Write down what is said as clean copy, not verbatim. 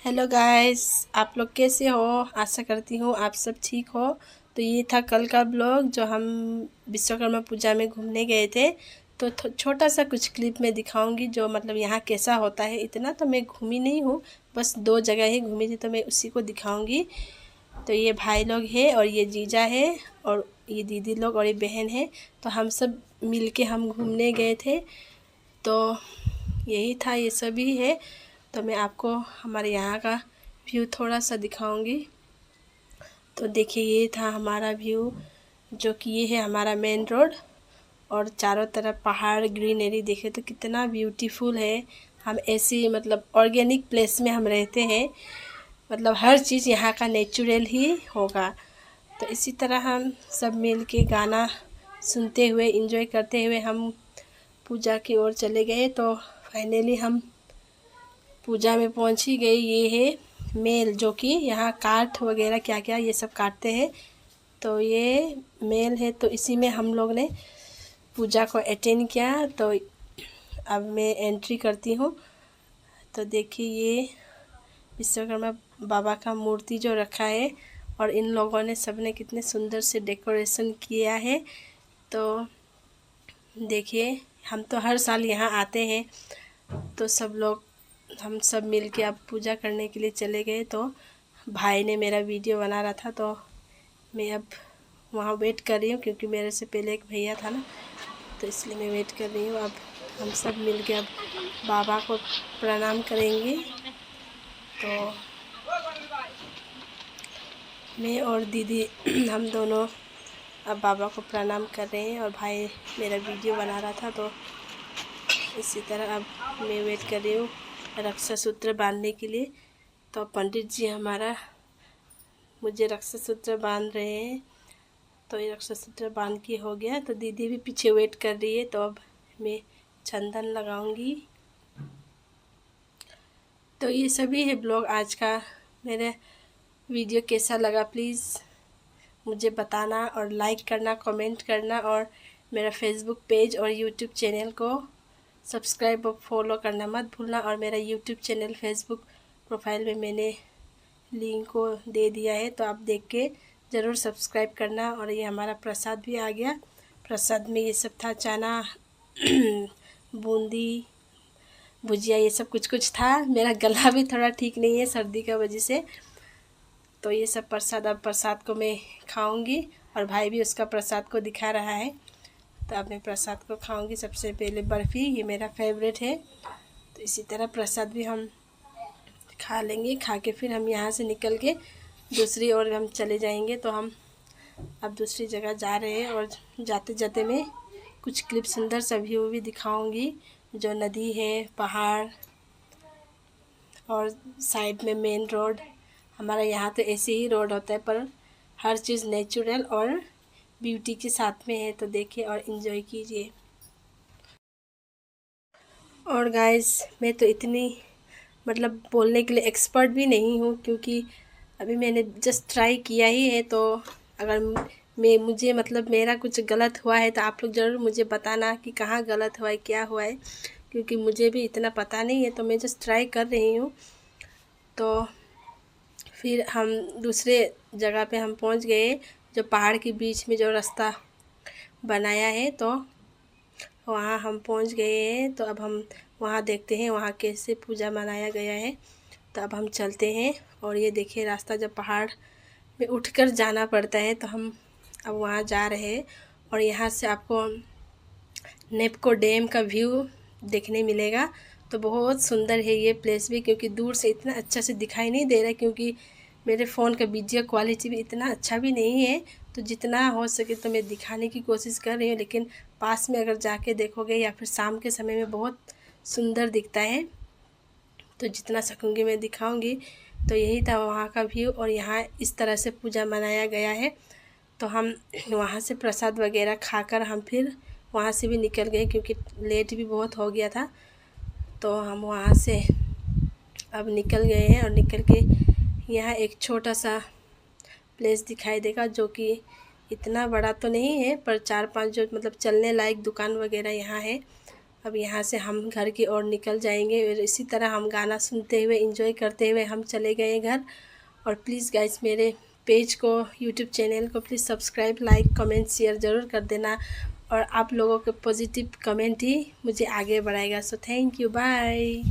Hello guys, आप लोग कैसे हो। आशा करती हूँ आप सब ठीक हो। तो ये था कल का ब्लॉग जो हम विश्वकर्मा पूजा में घूमने गए थे। तो छोटा सा कुछ क्लिप में दिखाऊंगी जो मतलब यहाँ कैसा होता है। इतना तो मैं घूमी नहीं हूँ, बस 2 जगह ही घूमी थी, तो मैं उसी को दिखाऊंगी। तो ये भाई लोग है और ये जीजा है और ये दीदी लोग और ये बहन है। तो हम सब मिल के हम घूमने गए थे। तो यही था, ये सभी है। तो मैं आपको हमारे यहाँ का व्यू थोड़ा सा दिखाऊंगी। तो देखिए, ये था हमारा व्यू, जो कि ये है हमारा मेन रोड और चारों तरफ पहाड़ ग्रीनरी। देखे तो कितना ब्यूटीफुल है। हम ऐसी मतलब ऑर्गेनिक प्लेस में हम रहते हैं, मतलब हर चीज़ यहाँ का नेचुरल ही होगा। तो इसी तरह हम सब मिल के गाना सुनते हुए एंजॉय करते हुए हम पूजा की ओर चले गए। तो फाइनली हम पूजा में पहुंच ही गई। ये है मेल, जो कि यहाँ काठ वगैरह क्या क्या ये सब काटते हैं। तो ये मेल है, तो इसी में हम लोग ने पूजा को अटेंड किया। तो अब मैं एंट्री करती हूँ। तो देखिए, ये विश्वकर्मा बाबा का मूर्ति जो रखा है और इन लोगों ने सबने कितने सुंदर से डेकोरेशन किया है। तो देखिए, हम तो हर साल यहाँ आते हैं। तो सब लोग हम सब मिल के अब पूजा करने के लिए चले गए। तो भाई ने मेरा वीडियो बना रहा था, तो मैं अब वहाँ वेट कर रही हूँ, क्योंकि मेरे से पहले एक भैया था ना, तो इसलिए मैं वेट कर रही हूँ। अब हम सब मिल के अब बाबा को प्रणाम करेंगे। तो मैं और दीदी हम दोनों अब बाबा को प्रणाम कर रहे हैं और भाई मेरा वीडियो बना रहा था। तो इसी तरह अब मैं वेट कर रही हूँ रक्षा सूत्र बांधने के लिए। तो पंडित जी हमारा मुझे रक्षा सूत्र बांध रहे हैं। तो ये रक्षा सूत्र बांध के हो गया। तो दीदी भी पीछे वेट कर रही है। तो अब मैं चंदन लगाऊंगी। तो ये सभी है ब्लॉग आज का। मेरा वीडियो कैसा लगा प्लीज़ मुझे बताना, और लाइक करना, कमेंट करना, और मेरा फेसबुक पेज और यूट्यूब चैनल को सब्सक्राइब और फॉलो करना मत भूलना। और मेरा यूट्यूब चैनल फेसबुक प्रोफाइल में मैंने लिंक को दे दिया है, तो आप देख के ज़रूर सब्सक्राइब करना। और ये हमारा प्रसाद भी आ गया। प्रसाद में ये सब था, चना बूंदी भुजिया, ये सब कुछ कुछ था। मेरा गला भी थोड़ा ठीक नहीं है सर्दी का वजह से। तो ये सब प्रसाद, अब प्रसाद को मैं खाऊंगी और भाई भी उसका प्रसाद को दिखा रहा है। तो अब मैं प्रसाद को खाऊंगी। सबसे पहले बर्फ़ी, ये मेरा फेवरेट है। तो इसी तरह प्रसाद भी हम खा लेंगे। खा के फिर हम यहाँ से निकल के दूसरी ओर हम चले जाएंगे। तो हम अब दूसरी जगह जा रहे हैं और जाते जाते मैं कुछ क्लिप सुंदर सा व्यू भी दिखाऊंगी, जो नदी है, पहाड़ और साइड में मेन रोड। हमारा यहाँ तो ऐसे ही रोड होता है, पर हर चीज़ नेचुरल और ब्यूटी के साथ में है। तो देखिए और इन्जॉय कीजिए। और गाइस, मैं तो इतनी मतलब बोलने के लिए एक्सपर्ट भी नहीं हूँ, क्योंकि अभी मैंने जस्ट ट्राई किया ही है। तो अगर मैं मुझे मतलब मेरा कुछ गलत हुआ है तो आप लोग ज़रूर मुझे बताना कि कहाँ गलत हुआ है, क्या हुआ है, क्योंकि मुझे भी इतना पता नहीं है। तो मैं जस्ट ट्राई कर रही हूँ। तो फिर हम दूसरे जगह पे हम पहुँच गए, जो पहाड़ के बीच में जो रास्ता बनाया है। तो वहाँ हम पहुँच गए हैं। तो अब हम वहाँ देखते हैं वहाँ कैसे पूजा मनाया गया है। तो अब हम चलते हैं। और ये देखिए रास्ता, जब पहाड़ में उठकर जाना पड़ता है, तो हम अब वहाँ जा रहे हैं। और यहाँ से आपको नेपको डैम का व्यू देखने मिलेगा। तो बहुत सुंदर है ये प्लेस भी, क्योंकि दूर से इतना अच्छा से दिखाई नहीं दे रहा है, क्योंकि मेरे फ़ोन का वीडियो क्वालिटी भी इतना अच्छा भी नहीं है। तो जितना हो सके तो मैं दिखाने की कोशिश कर रही हूँ, लेकिन पास में अगर जाके देखोगे या फिर शाम के समय में बहुत सुंदर दिखता है। तो जितना सकूँगी मैं दिखाऊँगी। तो यही था वहाँ का व्यू, और यहाँ इस तरह से पूजा मनाया गया है। तो हम वहाँ से प्रसाद वगैरह खाकर हम फिर वहाँ से भी निकल गए, क्योंकि लेट भी बहुत हो गया था। तो हम वहाँ से अब निकल गए हैं। और निकल के यहाँ एक छोटा सा प्लेस दिखाई देगा, जो कि इतना बड़ा तो नहीं है, पर 4-5 जो मतलब चलने लायक दुकान वगैरह यहाँ है। अब यहाँ से हम घर की ओर निकल जाएंगे और इसी तरह हम गाना सुनते हुए एंजॉय करते हुए हम चले गए घर। और प्लीज़ गाइस मेरे पेज को, यूट्यूब चैनल को please subscribe, like, comment, share ज़रूर कर देना। और आप लोगों के पॉजिटिव कमेंट ही मुझे आगे बढ़ाएगा। So thank you, bye.